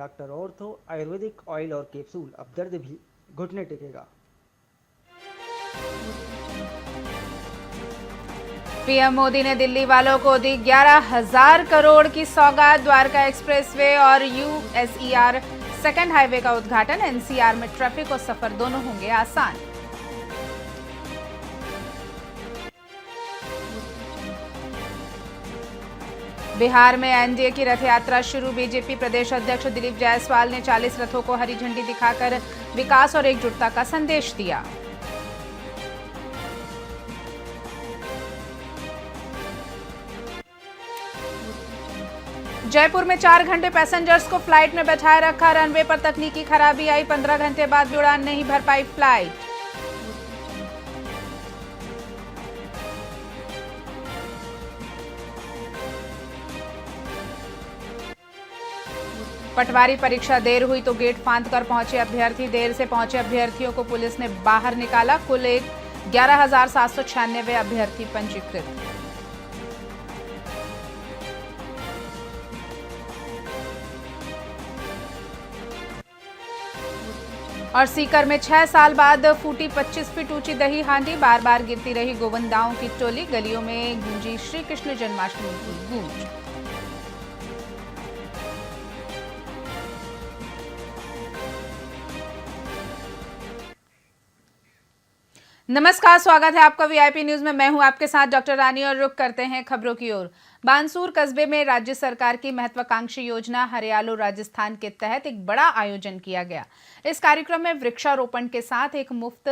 Doctor ortho Ayurvedic oil और capsule, अब दर्द भी घुटने टेकेगा। पीएम मोदी ने दिल्ली वालों को दी 11,000 करोड़ की सौगात। द्वारका एक्सप्रेसवे और यूएसईआर सेकंड हाईवे का उद्घाटन। एनसीआर में ट्रैफिक और सफर दोनों होंगे आसान। बिहार में एनडीए की रथ यात्रा शुरू। बीजेपी प्रदेश अध्यक्ष दिलीप जायसवाल ने 40 रथों को हरी झंडी दिखाकर विकास और एकजुटता का संदेश दिया। जयपुर में 4 घंटे पैसेंजर्स को फ्लाइट में बैठाए रखा। रनवे पर तकनीकी खराबी आई। 15 घंटे बाद भी उड़ान नहीं भर पाई फ्लाइट। पटवारी परीक्षा देर हुई तो गेट फांद कर पहुंचे अभ्यर्थी। देर से पहुंचे अभ्यर्थियों को पुलिस ने बाहर निकाला। कुल 11,796 अभ्यर्थी पंजीकृत। और सीकर में 6 साल बाद फूटी 25 फीट ऊंची दही हांडी। बार बार गिरती रही गोवंदाओं की टोली। गलियों में गूंजी श्री कृष्ण जन्माष्टमी की गूंज। नमस्कार, स्वागत है आपका वीआईपी न्यूज में। मैं हूं आपके साथ डॉक्टर रानी और रुक करते हैं खबरों की ओर। बानसूर कस्बे में राज्य सरकार की महत्वाकांक्षी योजना हरियालो राजस्थान के तहत एक बड़ा आयोजन किया गया। इस कार्यक्रम में वृक्षारोपण के साथ एक मुफ्त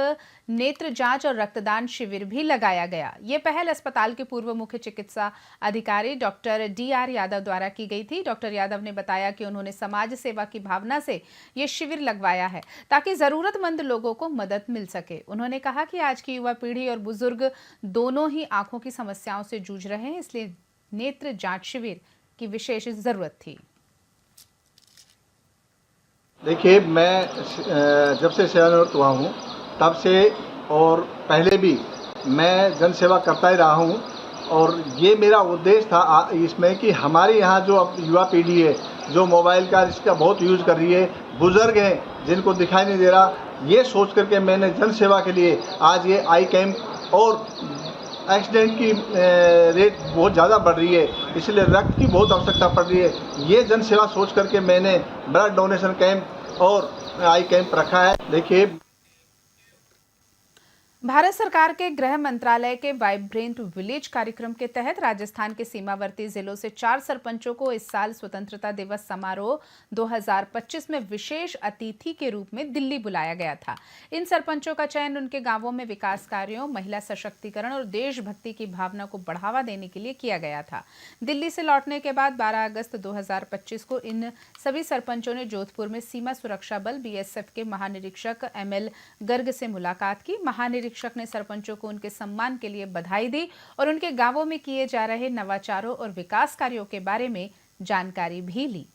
नेत्र जांच और रक्तदान शिविर भी लगाया गया। ये पहल अस्पताल के पूर्व मुख्य चिकित्सा अधिकारी डॉक्टर डीआर यादव द्वारा की गई थी। डॉक्टर यादव ने बताया कि उन्होंने समाज सेवा की भावना से ये शिविर लगवाया है ताकि जरूरतमंद लोगों को मदद मिल सके। उन्होंने कहा कि आज की युवा पीढ़ी और बुजुर्ग दोनों ही आंखों की समस्याओं से जूझ रहे हैं, इसलिए नेत्र जांच शिविर की विशेष जरूरत थी। देखिए, मैं जब से सेवानिवृत्त हुआ हूँ तब से और पहले भी मैं जन सेवा करता ही रहा हूँ। और ये मेरा उद्देश्य था इसमें कि हमारे यहाँ जो अब युवा पीढ़ी है जो मोबाइल का इसका बहुत यूज़ कर रही है, बुज़ुर्ग हैं जिनको दिखाई नहीं दे रहा, ये सोच करके मैंने जन सेवा के लिए आज ये आई कैंप और एक्सीडेंट की रेट बहुत ज़्यादा बढ़ रही है, इसलिए रक्त की बहुत आवश्यकता पड़ रही है। ये जन सेवा सोच करके मैंने ब्लड डोनेशन कैंप और आई कैंप रखा है। देखिए, भारत सरकार के गृह मंत्रालय के वाइब्रेंट विलेज कार्यक्रम के तहत राजस्थान के सीमावर्ती जिलों से 4 सरपंचों को इस साल स्वतंत्रता दिवस समारोह 2025 में विशेष अतिथि के रूप में दिल्ली बुलाया गया था। इन सरपंचों का चयन उनके गांवों में विकास कार्यों, महिला सशक्तिकरण और देशभक्ति की भावना को बढ़ावा देने के लिए किया गया था। दिल्ली से लौटने के बाद 12 अगस्त 2025 को इन सभी सरपंचों ने जोधपुर में सीमा सुरक्षा बल बीएसएफ के महानिरीक्षक एमएल गर्ग से मुलाकात की। महानिरीक्षक ने सरपंचों को उनके सम्मान के लिए बधाई दी और उनके गांवों में किए जा रहे नवाचारों और विकास कार्यों के बारे में जानकारी भी ली।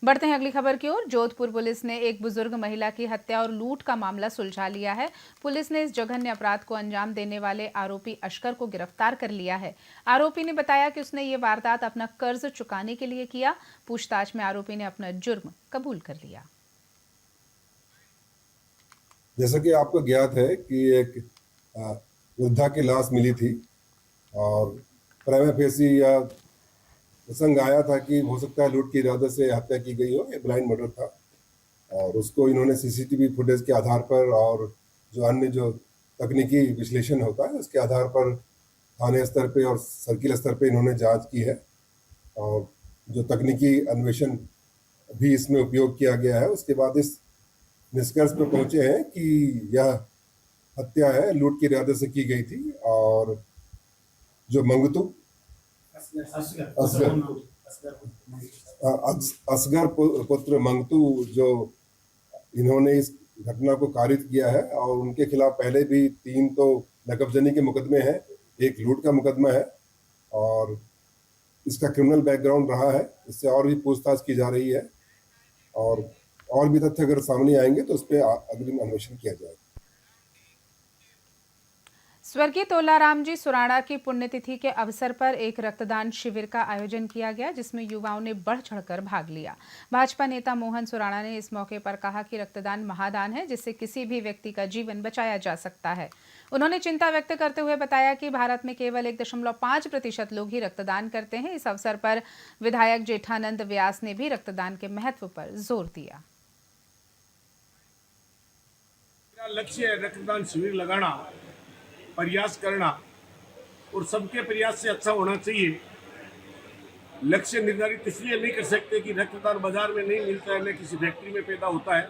बढ़ते हैं अगली खबर की ओर। जोधपुर पुलिस ने एक बुजुर्ग महिला की हत्या और लूट का मामला सुलझा लिया है। पुलिस ने इस जघन्य अपराध को अंजाम देने वाले आरोपी अशकर को गिरफ्तार कर लिया है। आरोपी ने बताया कि उसने ये वारदात अपना कर्ज चुकाने के लिए किया। पूछताछ में आरोपी ने अपना जुर्म कबूल कर लिया। जैसा कि आपको ज्ञात है कि एक वृद्धा की लाश मिली थी और प्राइमा फेसी या प्रसंग आया था कि हो सकता है लूट के इरादे से हत्या की गई हो, ये ब्लाइंड मर्डर था। और उसको इन्होंने सीसीटीवी फुटेज के आधार पर और जो अन्य जो तकनीकी विश्लेषण होता है उसके आधार पर थाने स्तर पे और सर्किल स्तर पे इन्होंने जांच की है और जो तकनीकी अन्वेषण भी इसमें उपयोग किया गया है, उसके बाद इस निष्कर्ष पे पहुंचे हैं कि यह हत्या है लूट के इरादे से की गई थी। और जो मंगतू असगर पुत्र मंगतू जो इन्होंने इस घटना को कारित किया है और उनके खिलाफ पहले भी 3 तो नकबजनी के मुकदमे हैं, एक लूट का मुकदमा है और इसका क्रिमिनल बैकग्राउंड रहा है। इससे और भी पूछताछ की जा रही है और भी तथ्य अगर सामने आएंगे तो उस पर अग्रिम अन्वेषण किया जाएगा। स्वर्गीय तोलाराम जी सुराणा की पुण्यतिथि के अवसर पर एक रक्तदान शिविर का आयोजन किया गया, जिसमें युवाओं ने बढ़ चढ़कर भाग लिया। भाजपा नेता मोहन सुराणा ने इस मौके पर कहा कि रक्तदान महादान है, जिससे किसी भी व्यक्ति का जीवन बचाया जा सकता है। उन्होंने चिंता व्यक्त करते हुए बताया कि भारत में केवल 1.5% लोग ही रक्तदान करते हैं। इस अवसर पर विधायक जेठानंद व्यास ने भी रक्तदान के महत्व पर जोर दिया। मेरा लक्ष्य है रक्तदान शिविर लगाना, प्रयास करना और सबके प्रयास से अच्छा होना चाहिए। लक्ष्य निर्धारित इसलिए नहीं कर सकते कि रक्तदान बाजार में नहीं मिलता है, न किसी फैक्ट्री में पैदा होता है,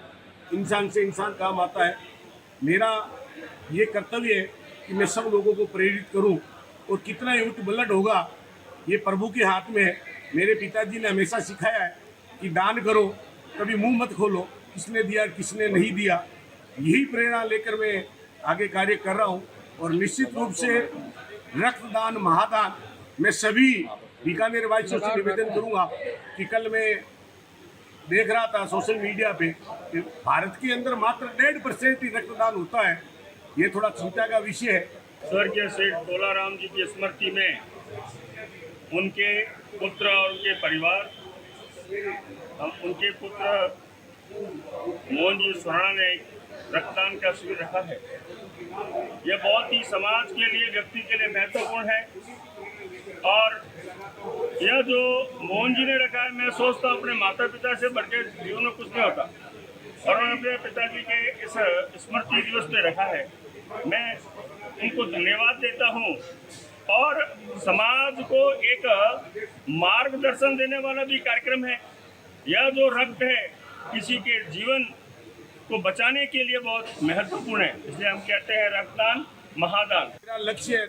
इंसान से इंसान काम आता है। मेरा ये कर्तव्य है कि मैं सब लोगों को प्रेरित करूं और कितना यूथ ब्लड होगा ये प्रभु के हाथ में है। मेरे पिताजी ने हमेशा सिखाया है कि दान करो, कभी मुंह मत खोलो, किसने दिया किसने नहीं दिया। यही प्रेरणा लेकर मैं आगे कार्य कर रहा हूं और निश्चित रूप से रक्तदान महादान मैं सभी बीकानेर वासियों से निवेदन करूंगा कि कल मैं देख रहा था सोशल मीडिया पे कि भारत के अंदर मात्र 1.5% ही रक्तदान होता है। ये थोड़ा चिंता का विषय है। स्वर्गीय श्री तोलाराम जी की स्मृति में उनके पुत्र और उनके परिवार, उनके पुत्र मोहन जी सुराणा ने रक्तदान का शिविर रखा है। यह बहुत ही समाज के लिए, व्यक्ति के लिए महत्वपूर्ण है। और यह जो मोहन जी ने रखा है, मैं सोचता हूँ अपने माता पिता से बढ़कर जीवन में कुछ नहीं होता, और उन्होंने अपने पिताजी के इस स्मृति दिवस पे रखा है। मैं उनको धन्यवाद देता हूँ और समाज को एक मार्गदर्शन देने वाला भी कार्यक्रम है। यह जो रक्त है किसी के जीवन को बचाने के लिए बहुत महत्वपूर्ण है, इसलिए हम कहते हैं रक्तदान महादान। मेरा लक्ष्य है।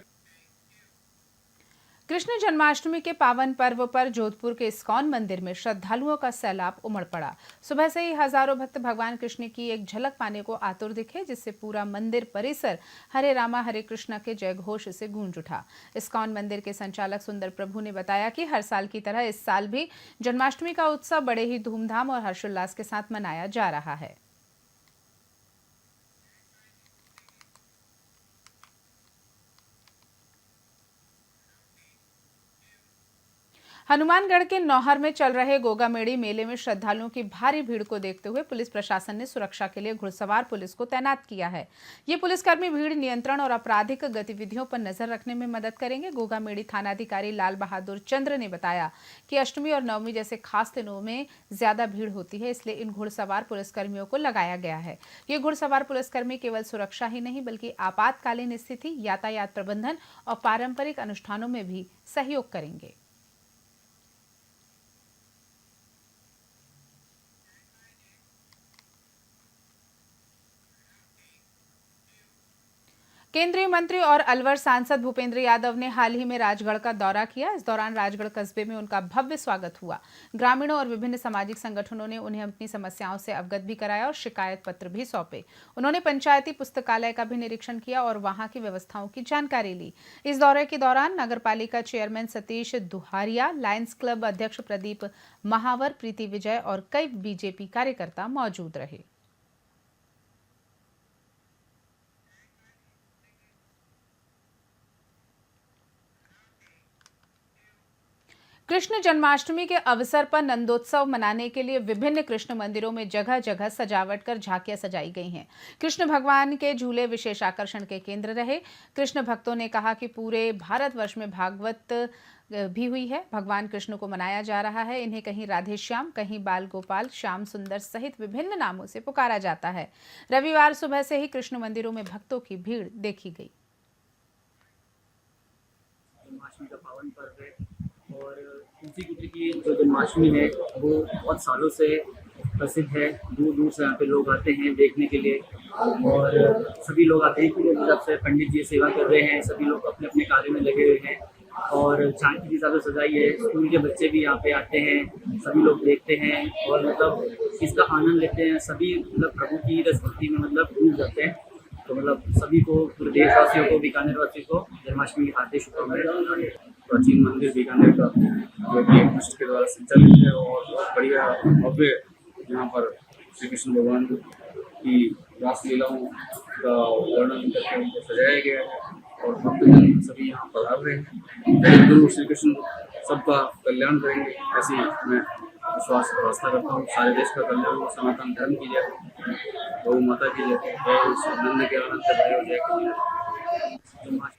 कृष्ण जन्माष्टमी के पावन पर्व पर जोधपुर के इस्कॉन मंदिर में श्रद्धालुओं का सैलाब उमड़ पड़ा। सुबह से ही हजारों भक्त भगवान कृष्ण की एक झलक पाने को आतुर दिखे, जिससे पूरा मंदिर परिसर हरे रामा हरे कृष्णा के जय घोष से गूंज उठा। इस्कॉन मंदिर के संचालक सुंदर प्रभु ने बताया कि हर साल की तरह इस साल भी जन्माष्टमी का उत्सव बड़े ही धूमधाम और हर्षोल्लास के साथ मनाया जा रहा है। हनुमानगढ़ के नौहर में चल रहे गोगामेड़ी मेले में श्रद्धालुओं की भारी भीड़ को देखते हुए पुलिस प्रशासन ने सुरक्षा के लिए घुड़सवार पुलिस को तैनात किया है। ये पुलिसकर्मी भीड़ नियंत्रण और आपराधिक गतिविधियों पर नजर रखने में मदद करेंगे। गोगामेड़ी थानाधिकारी लाल बहादुर चंद्र ने बताया कि अष्टमी और नवमी जैसे खास दिनों में ज्यादा भीड़ होती है, इसलिए इन घुड़सवार पुलिसकर्मियों को लगाया गया है। ये घुड़सवार पुलिसकर्मी केवल सुरक्षा ही नहीं बल्कि आपातकालीन स्थिति, यातायात प्रबंधन और पारंपरिक अनुष्ठानों में भी सहयोग करेंगे। केंद्रीय मंत्री और अलवर सांसद भूपेंद्र यादव ने हाल ही में राजगढ़ का दौरा किया। इस दौरान राजगढ़ कस्बे में उनका भव्य स्वागत हुआ। ग्रामीणों और विभिन्न सामाजिक संगठनों ने उन्हें अपनी समस्याओं से अवगत भी कराया और शिकायत पत्र भी सौंपे। उन्होंने पंचायती पुस्तकालय का भी निरीक्षण किया और वहां की व्यवस्थाओं की जानकारी ली। इस दौरे के दौरान नगरपालिका चेयरमैन सतीश दुहारिया, लायंस क्लब अध्यक्ष प्रदीप महावर, प्रीति विजय और कई बीजेपी कार्यकर्ता मौजूद रहे। कृष्ण जन्माष्टमी के अवसर पर नंदोत्सव मनाने के लिए विभिन्न कृष्ण मंदिरों में जगह जगह सजावट कर झांकियां सजाई गई हैं। कृष्ण भगवान के झूले विशेष आकर्षण के केंद्र रहे। कृष्ण भक्तों ने कहा कि पूरे भारतवर्ष में भागवत भी हुई है। भगवान कृष्ण को मनाया जा रहा है। इन्हें कहीं राधे श्याम, कहीं बाल गोपाल, श्याम सुंदर सहित विभिन्न नामों से पुकारा जाता है। रविवार सुबह से ही कृष्ण मंदिरों में भक्तों की भीड़ देखी गई। और तुलसी पुत्र की जो जन्माष्टमी है वो बहुत सालों से प्रसिद्ध है। दूर दूर से यहाँ पे लोग आते हैं देखने के लिए और सभी लोग आते हैं। जब से पंडित जी सेवा कर रहे हैं, सभी लोग अपने अपने कार्य में लगे हुए हैं और झांकी की ज़्यादा सजाई है। स्कूल के बच्चे भी यहाँ पे आते हैं, सभी लोग देखते हैं और मतलब इसका आनंद लेते हैं। सभी मतलब प्रभु की रस भक्ति में मतलब डूब जाते हैं। तो मतलब सभी को, पूरे देशवासियों को, बीकानेर वासियों को जन्माष्टमी की हार्दिक शुभकामनाएं। प्राचीन मंदिर बीकानेर का जो कि ट्रस्ट के द्वारा संचालित है और बहुत बढ़िया भव्य यहाँ पर श्री कृष्ण भगवान की रास लीलाओं का वर्णन करके उनको सजाया गया है और भक्तजन सभी यहाँ पधार रहे हैं। जय गुरु श्री कृष्ण सबका कल्याण करेंगे, ऐसी मैं विश्वास व्यवस्था करता हूँ। सारे देश का कल्याण हो, सनातन धर्म की जय, गौ माता की जय, जय श्री नंद के अनंत भयो जय की जय।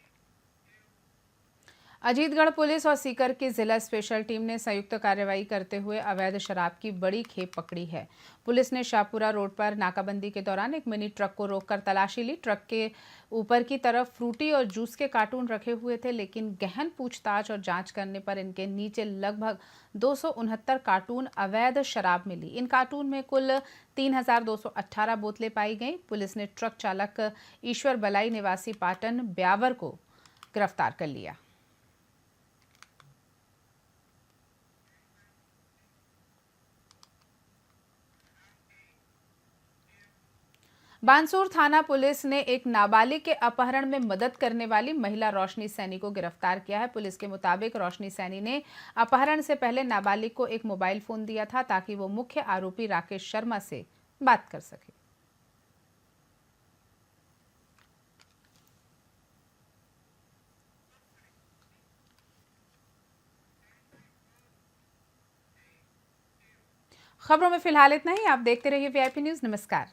अजीतगढ़ पुलिस और सीकर की जिला स्पेशल टीम ने संयुक्त कार्रवाई करते हुए अवैध शराब की बड़ी खेप पकड़ी है। पुलिस ने शाहपुरा रोड पर नाकाबंदी के दौरान एक मिनी ट्रक को रोककर तलाशी ली। ट्रक के ऊपर की तरफ फ्रूटी और जूस के कार्टून रखे हुए थे, लेकिन गहन पूछताछ और जांच करने पर इनके नीचे लगभग 269 कार्टून अवैध शराब मिली। इन कार्टून में कुल 3218 बोतलें पाई गईं। पुलिस ने ट्रक चालक ईश्वर बलाई निवासी पाटन ब्यावर को गिरफ्तार कर लिया। बानसूर थाना पुलिस ने एक नाबालिग के अपहरण में मदद करने वाली महिला रोशनी सैनी को गिरफ्तार किया है। पुलिस के मुताबिक रोशनी सैनी ने अपहरण से पहले नाबालिग को एक मोबाइल फोन दिया था ताकि वो मुख्य आरोपी राकेश शर्मा से बात कर सके। खबरों में फिलहाल इतना ही। आप देखते रहिए वीआईपी न्यूज। नमस्कार।